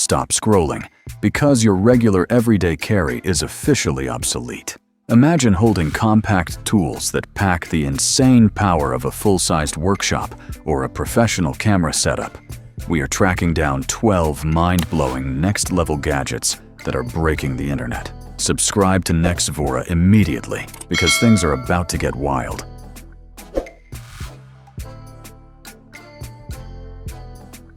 stop scrolling, because your regular everyday carry is officially obsolete. Imagine holding compact tools that pack the insane power of a full-sized workshop or a professional camera setup. We are tracking down 12 mind-blowing next-level gadgets that are breaking the internet. Subscribe to Nexvora immediately, because things are about to get wild.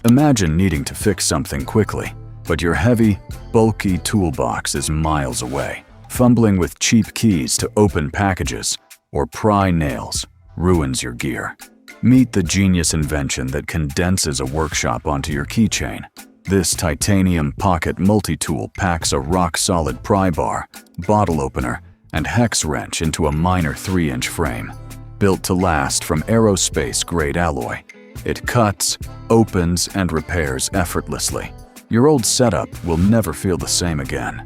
Imagine needing to fix something quickly, but your heavy, bulky toolbox is miles away. Fumbling with cheap keys to open packages or pry nails ruins your gear. Meet the genius invention that condenses a workshop onto your keychain. This titanium pocket multitool packs a rock-solid pry bar, bottle opener, and hex wrench into a minor 3-inch frame. Built to last from aerospace-grade alloy, it cuts, opens, and repairs effortlessly. Your old setup will never feel the same again.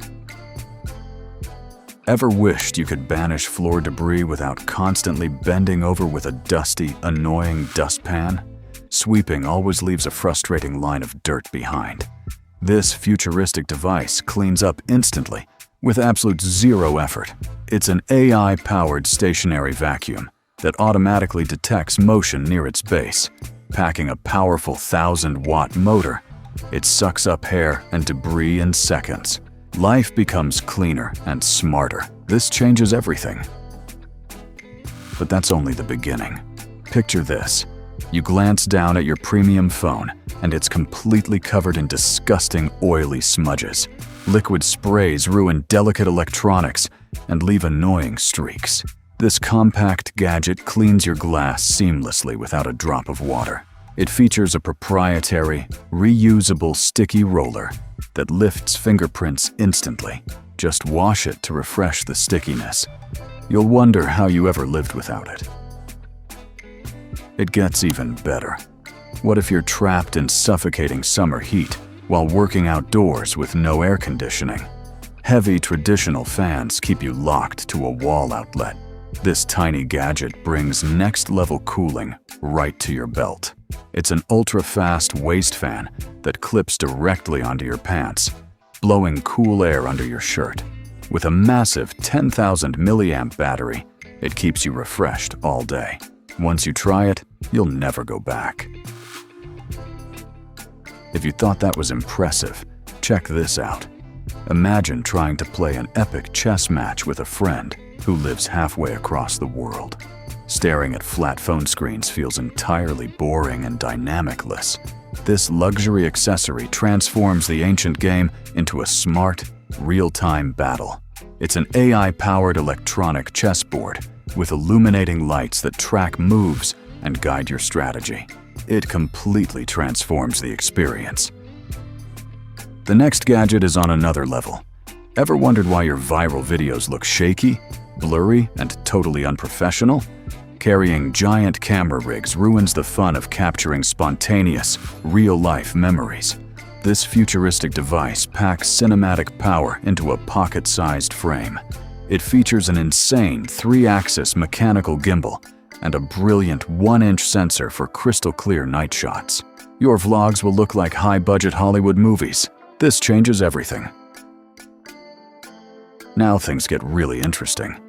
Ever wished you could banish floor debris without constantly bending over with a dusty, annoying dustpan? Sweeping always leaves a frustrating line of dirt behind. This futuristic device cleans up instantly, with absolute zero effort. It's an AI-powered stationary vacuum that automatically detects motion near its base. Packing a powerful 1,000-watt motor, it sucks up hair and debris in seconds. Life becomes cleaner and smarter. This changes everything. But that's only the beginning. Picture this. You glance down at your premium phone, and it's completely covered in disgusting, oily smudges. Liquid sprays ruin delicate electronics and leave annoying streaks. This compact gadget cleans your glass seamlessly without a drop of water. It features a proprietary, reusable sticky roller that lifts fingerprints instantly. Just wash it to refresh the stickiness. You'll wonder how you ever lived without it. It gets even better. What if you're trapped in suffocating summer heat while working outdoors with no air conditioning? Heavy traditional fans keep you locked to a wall outlet. This tiny gadget brings next-level cooling right to your belt. It's an ultra-fast waist fan that clips directly onto your pants, blowing cool air under your shirt. With a massive 10,000 milliamp battery, it keeps you refreshed all day. Once you try it, you'll never go back. If you thought that was impressive, check this out. Imagine trying to play an epic chess match with a friend who lives halfway across the world. Staring at flat phone screens feels entirely boring and dynamicless. This luxury accessory transforms the ancient game into a smart, real-time battle. It's an AI-powered electronic chessboard with illuminating lights that track moves and guide your strategy. It completely transforms the experience. The next gadget is on another level. Ever wondered why your viral videos look shaky, blurry, and totally unprofessional? Carrying giant camera rigs ruins the fun of capturing spontaneous, real-life memories. This futuristic device packs cinematic power into a pocket-sized frame. It features an insane 3-axis mechanical gimbal and a brilliant 1-inch sensor for crystal-clear night shots. Your vlogs will look like high-budget Hollywood movies. This changes everything. Now things get really interesting.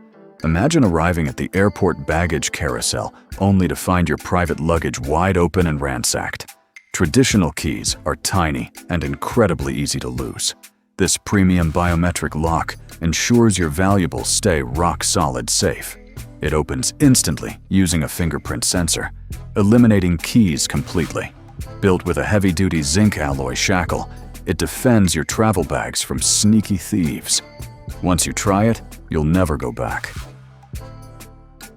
Imagine arriving at the airport baggage carousel only to find your private luggage wide open and ransacked. Traditional keys are tiny and incredibly easy to lose. This premium biometric lock ensures your valuables stay rock-solid safe. It opens instantly using a fingerprint sensor, eliminating keys completely. Built with a heavy-duty zinc alloy shackle, it defends your travel bags from sneaky thieves. Once you try it, you'll never go back.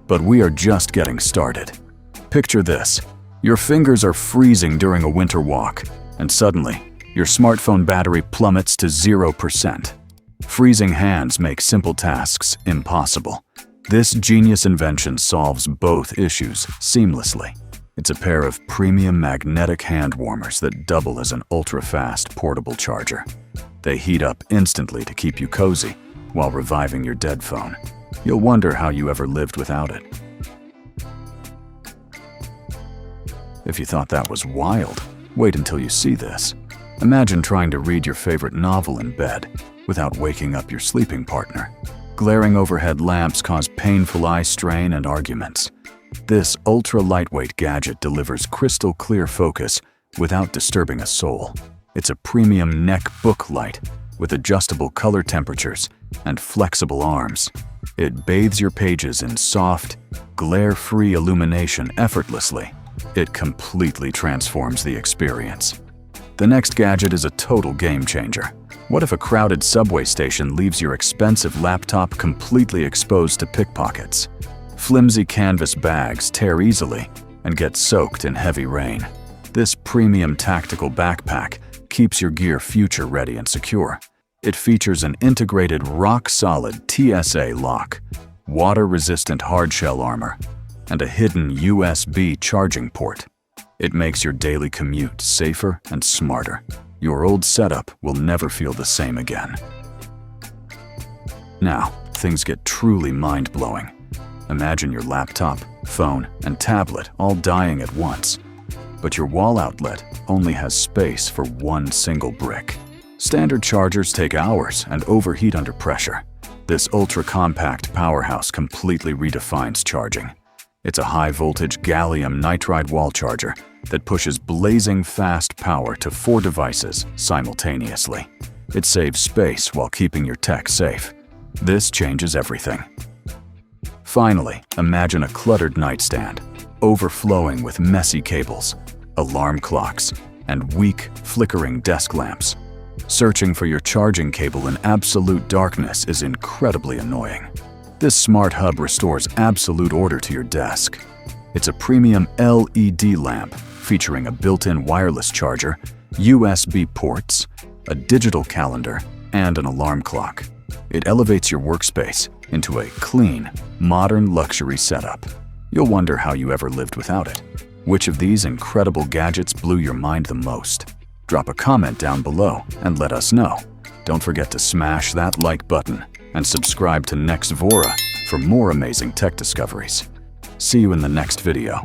But we are just getting started. Picture this. Your fingers are freezing during a winter walk, and suddenly, your smartphone battery plummets to 0%. Freezing hands make simple tasks impossible. This genius invention solves both issues seamlessly. It's a pair of premium magnetic hand warmers that double as an ultra-fast portable charger. They heat up instantly to keep you cozy while reviving your dead phone. You'll wonder how you ever lived without it. If you thought that was wild, wait until you see this. Imagine trying to read your favorite novel in bed without waking up your sleeping partner. Glaring overhead lamps cause painful eye strain and arguments. This ultra-lightweight gadget delivers crystal clear focus without disturbing a soul. It's a premium neck book light with adjustable color temperatures and flexible arms. It bathes your pages in soft, glare-free illumination effortlessly. It completely transforms the experience. The next gadget is a total game changer. What if a crowded subway station leaves your expensive laptop completely exposed to pickpockets? Flimsy canvas bags tear easily and get soaked in heavy rain. This premium tactical backpack keeps your gear future-ready and secure. It features an integrated rock-solid TSA lock, water-resistant hardshell armor, and a hidden USB charging port. It makes your daily commute safer and smarter. Your old setup will never feel the same again. Now, things get truly mind-blowing. Imagine your laptop, phone, and tablet all dying at once. But your wall outlet only has space for one single brick. Standard chargers take hours and overheat under pressure. This ultra-compact powerhouse completely redefines charging. It's a high-voltage gallium nitride wall charger that pushes blazing fast power to 4 devices simultaneously. It saves space while keeping your tech safe. This changes everything. Finally, imagine a cluttered nightstand, overflowing with messy cables, alarm clocks, and weak, flickering desk lamps. Searching for your charging cable in absolute darkness is incredibly annoying. This smart hub restores absolute order to your desk. It's a premium LED lamp featuring a built-in wireless charger, USB ports, a digital calendar, and an alarm clock. It elevates your workspace into a clean, modern luxury setup. You'll wonder how you ever lived without it. Which of these incredible gadgets blew your mind the most? Drop a comment down below and let us know. Don't forget to smash that like button and subscribe to Nexvora for more amazing tech discoveries. See you in the next video.